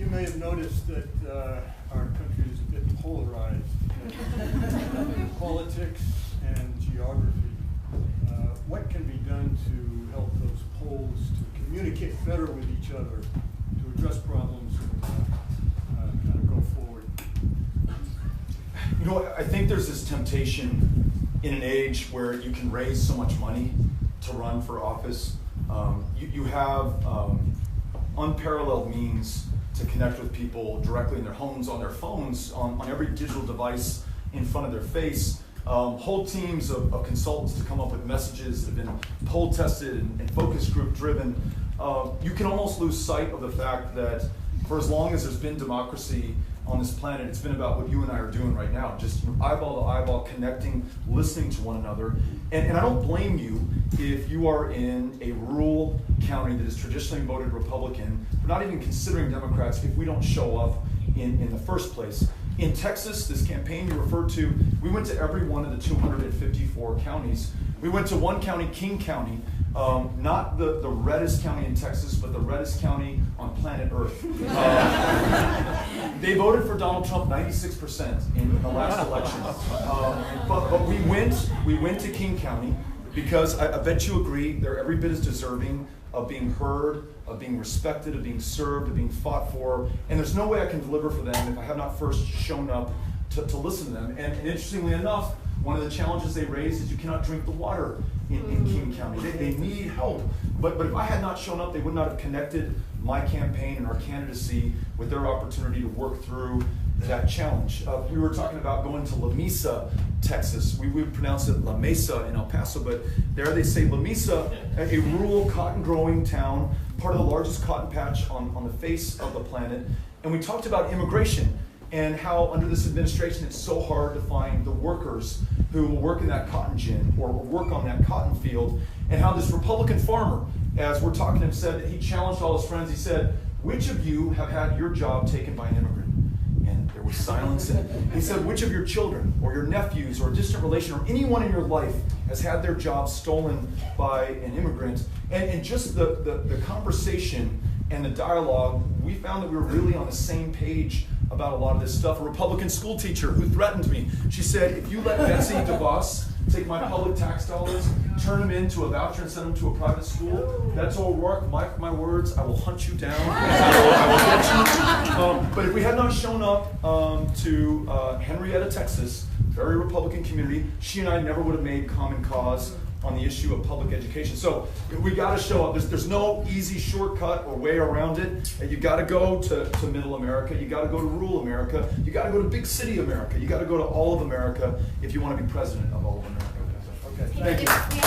You may have noticed that our country is a bit polarized in politics and geography. What can be done to help those poles to communicate better with each other, to address problems, and kind of go forward? You know, I think there's this temptation in an age where you can raise so much money to run for office. You have unparalleled means to connect with people directly in their homes, on their phones, on every digital device in front of their face. Whole teams of consultants to come up with messages that have been poll tested and focus group driven. You can almost lose sight of the fact that for as long as there's been democracy on this planet, it's been about what you and I are doing right now, just eyeball to eyeball, connecting, listening to one another. And I don't blame you if you are in a rural county that is traditionally voted Republican. We're not even considering Democrats if we don't show up in the first place. In Texas, this campaign you referred to, we went to every one of the 254 counties. We went to one county, King County, not the reddest county in Texas, but the reddest county on planet Earth. They voted for Donald Trump 96% in the last election. But we went to King County because I bet you agree they're every bit as deserving of being heard, of being respected, of being served, of being fought for. And there's no way I can deliver for them if I have not first shown up to listen to them. And interestingly enough, one of the challenges they raised is you cannot drink the water in King County. They need help. But if I had not shown up, they would not have connected my campaign and our candidacy with their opportunity to work through that challenge. We were talking about going to La Mesa, Texas. We would pronounce it La Mesa in El Paso, but there they say La Mesa, a rural cotton growing town, part of the largest cotton patch on the face of the planet. And we talked about immigration and how under this administration it's so hard to find the workers who will work in that cotton gin or work on that cotton field, and how this Republican farmer, as we're talking to him, said that he challenged all his friends. He said, which of you have had your job taken by an immigrant? And there was silence. And he said, which of your children or your nephews or a distant relation or anyone in your life has had their job stolen by an immigrant? And just the conversation and the dialogue, we found that we were really on the same page about a lot of this stuff. A Republican school teacher who threatened me, she said, if you let Betsy DeVos take my public tax dollars, turn them into a voucher and send them to a private school, Beto O'Rourke, mark my words, I will hunt you down. I will get you. But if we had not shown up to Henrietta, Texas, very Republican community, she and I never would have made common cause on the issue of public education. So we got to show up. There's no easy shortcut or way around it. You got to go to middle America. You got to go to rural America. You got to go to big city America. You got to go to all of America if you want to be president of all of America. Okay, thank you.